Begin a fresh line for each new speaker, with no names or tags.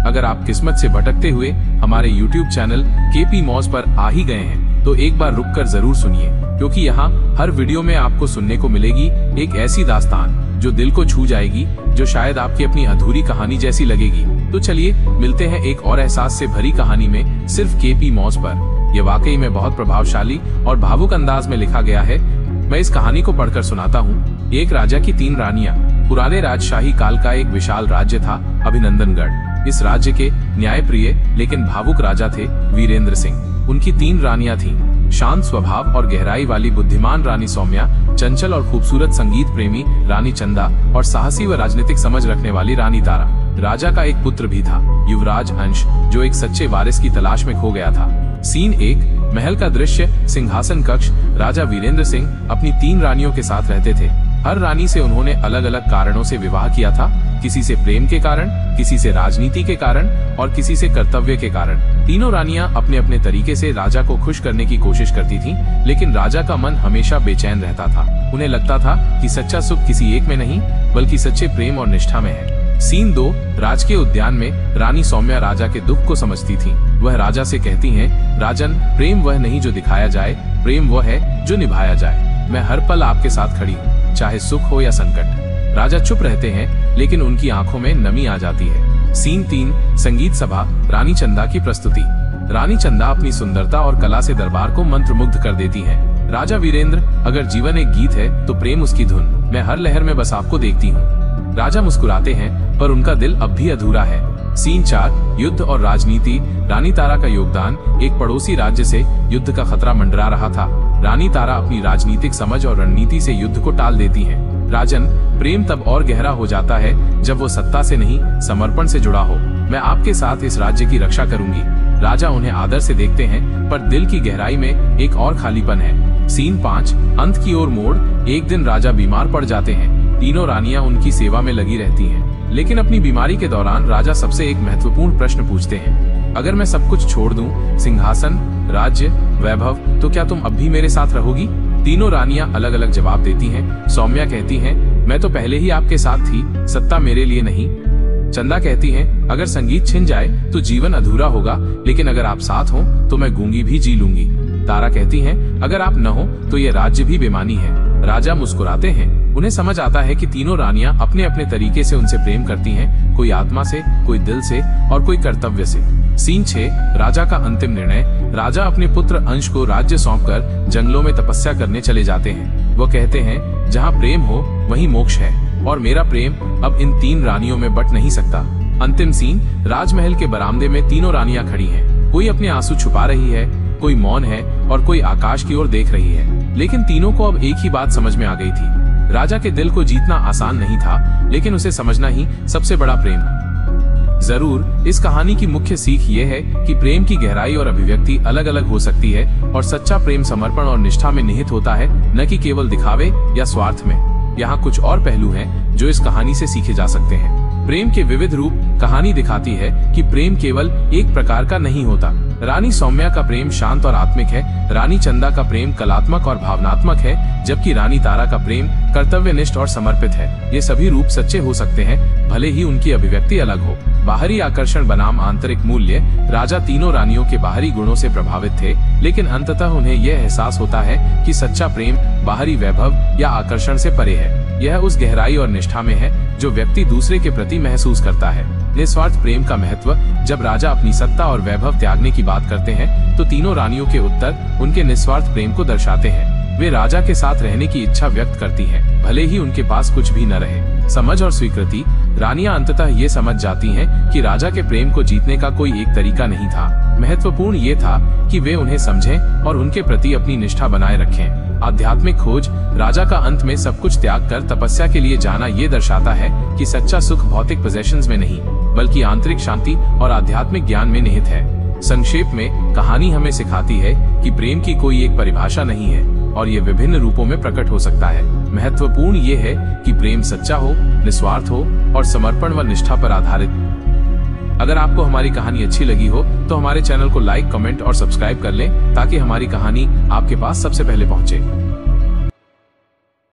अगर आप किस्मत से भटकते हुए हमारे YouTube चैनल केपी मौज पर आ ही गए हैं तो एक बार रुककर जरूर सुनिए, क्योंकि यहाँ हर वीडियो में आपको सुनने को मिलेगी एक ऐसी दास्तान जो दिल को छू जाएगी, जो शायद आपकी अपनी अधूरी कहानी जैसी लगेगी। तो चलिए मिलते हैं एक और एहसास से भरी कहानी में, सिर्फ केपी मौज पर। यह वाकई में बहुत प्रभावशाली और भावुक अंदाज में लिखा गया है। मैं इस कहानी को पढ़कर सुनाता हूँ। एक राजा की 3 रानियां। पुराने राजशाही काल का एक विशाल राज्य था अभिनंदनगढ़। इस राज्य के न्यायप्रिय लेकिन भावुक राजा थे वीरेंद्र सिंह। उनकी 3 रानियां थीं। शांत स्वभाव और गहराई वाली बुद्धिमान रानी सौम्या, चंचल और खूबसूरत संगीत प्रेमी रानी चंदा और साहसी व राजनीतिक समझ रखने वाली रानी तारा। राजा का एक पुत्र भी था, युवराज अंश, जो एक सच्चे वारिस की तलाश में खो गया था। सीन 1, महल का दृश्य, सिंहासन कक्ष। राजा वीरेंद्र सिंह अपनी 3 रानियों के साथ रहते थे। हर रानी से उन्होंने अलग अलग कारणों से विवाह किया था। किसी से प्रेम के कारण, किसी से राजनीति के कारण और किसी से कर्तव्य के कारण। तीनों रानियां अपने अपने तरीके से राजा को खुश करने की कोशिश करती थीं, लेकिन राजा का मन हमेशा बेचैन रहता था। उन्हें लगता था कि सच्चा सुख किसी एक में नहीं, बल्कि सच्चे प्रेम और निष्ठा में है। सीन 2, राजकीय उद्यान में। रानी सौम्या राजा के दुख को समझती थी। वह राजा से कहती हैं, राजन, प्रेम वह नहीं जो दिखाया जाए, प्रेम वह है जो निभाया जाए। मैं हर पल आपके साथ खड़ी हूँ, चाहे सुख हो या संकट। राजा चुप रहते हैं, लेकिन उनकी आंखों में नमी आ जाती है। सीन 3, संगीत सभा। रानी चंदा की प्रस्तुति। रानी चंदा अपनी सुंदरता और कला से दरबार को मंत्रमुग्ध कर देती हैं। राजा वीरेंद्र, अगर जीवन एक गीत है तो प्रेम उसकी धुन। मैं हर लहर में बस आपको देखती हूँ। राजा मुस्कुराते हैं, पर उनका दिल अब भी अधूरा है। सीन 4, युद्ध और राजनीति। रानी तारा का योगदान। एक पड़ोसी राज्य से युद्ध का खतरा मंडरा रहा था। रानी तारा अपनी राजनीतिक समझ और रणनीति से युद्ध को टाल देती हैं। राजन, प्रेम तब और गहरा हो जाता है जब वो सत्ता से नहीं, समर्पण से जुड़ा हो। मैं आपके साथ इस राज्य की रक्षा करूंगी। राजा उन्हें आदर से देखते हैं, पर दिल की गहराई में एक और खालीपन है। सीन 5, अंत की ओर मोड़। एक दिन राजा बीमार पड़ जाते हैं। तीनों रानियां उनकी सेवा में लगी रहती हैं, लेकिन अपनी बीमारी के दौरान राजा सबसे एक महत्वपूर्ण प्रश्न पूछते हैं, अगर मैं सब कुछ छोड़ दूं, सिंहासन, राज्य, वैभव, तो क्या तुम अब भी मेरे साथ रहोगी? तीनों रानियां अलग अलग जवाब देती हैं। सौम्या कहती हैं, मैं तो पहले ही आपके साथ थी, सत्ता मेरे लिए नहीं। चंदा कहती हैं, अगर संगीत छिन जाए तो जीवन अधूरा होगा, लेकिन अगर आप साथ हो तो मैं गूंगी भी जी लूंगी। तारा कहती हैं, अगर आप न हो तो ये राज्य भी बेमानी है। राजा मुस्कुराते हैं। उन्हें समझ आता है कि तीनों रानियां अपने अपने तरीके से उनसे प्रेम करती हैं, कोई आत्मा से, कोई दिल से और कोई कर्तव्य से। सीन 6, राजा का अंतिम निर्णय। राजा अपने पुत्र अंश को राज्य सौंपकर जंगलों में तपस्या करने चले जाते हैं। वो कहते हैं, जहाँ प्रेम हो वहीं मोक्ष है, और मेरा प्रेम अब इन 3 रानियों में बट नहीं सकता। अंतिम सीन, राजमहल के बरामदे में तीनों रानियां खड़ी हैं। कोई अपने आंसू छुपा रही है, कोई मौन है और कोई आकाश की ओर देख रही है। लेकिन तीनों को अब एक ही बात समझ में आ गई थी, राजा के दिल को जीतना आसान नहीं था, लेकिन उसे समझना ही सबसे बड़ा प्रेम। जरूर इस कहानी की मुख्य सीख ये है कि प्रेम की गहराई और अभिव्यक्ति अलग अलग हो सकती है, और सच्चा प्रेम समर्पण और निष्ठा में निहित होता है, न कि केवल दिखावे या स्वार्थ में। यहाँ कुछ और पहलू हैं जो इस कहानी से सीखे जा सकते हैं। प्रेम के विविध रूप। कहानी दिखाती है कि प्रेम केवल एक प्रकार का नहीं होता। रानी सौम्या का प्रेम शांत और आत्मिक है, रानी चंदा का प्रेम कलात्मक और भावनात्मक है, जबकि रानी तारा का प्रेम कर्तव्यनिष्ठ और समर्पित है। ये सभी रूप सच्चे हो सकते हैं, भले ही उनकी अभिव्यक्ति अलग हो। बाहरी आकर्षण बनाम आंतरिक मूल्य। राजा तीनों रानियों के बाहरी गुणों से प्रभावित थे, लेकिन अंततः उन्हें यह एहसास होता है कि सच्चा प्रेम बाहरी वैभव या आकर्षण से परे है। यह उस गहराई और निष्ठा में है जो व्यक्ति दूसरे के प्रति महसूस करता है। निस्वार्थ प्रेम का महत्व। जब राजा अपनी सत्ता और वैभव त्यागने की बात करते हैं, तो तीनों रानियों के उत्तर उनके निस्वार्थ प्रेम को दर्शाते हैं। वे राजा के साथ रहने की इच्छा व्यक्त करती हैं, भले ही उनके पास कुछ भी न रहे। समझ और स्वीकृति। रानियां अंततः ये समझ जाती हैं कि राजा के प्रेम को जीतने का कोई एक तरीका नहीं था। महत्वपूर्ण ये था कि वे उन्हें समझें और उनके प्रति अपनी निष्ठा बनाए रखें। आध्यात्मिक खोज। राजा का अंत में सब कुछ त्याग कर तपस्या के लिए जाना ये दर्शाता है कि सच्चा सुख भौतिक पोजेशंस में नहीं, बल्कि आंतरिक शांति और आध्यात्मिक ज्ञान में निहित है। संक्षेप में कहानी हमें सिखाती है कि प्रेम की कोई एक परिभाषा नहीं है, और ये विभिन्न रूपों में प्रकट हो सकता है। महत्वपूर्ण ये है कि प्रेम सच्चा हो, निस्वार्थ हो और समर्पण व निष्ठा पर आधारित। अगर आपको हमारी कहानी अच्छी लगी हो तो हमारे चैनल को लाइक, कमेंट और सब्सक्राइब कर लें, ताकि हमारी कहानी आपके पास सबसे पहले पहुंचे।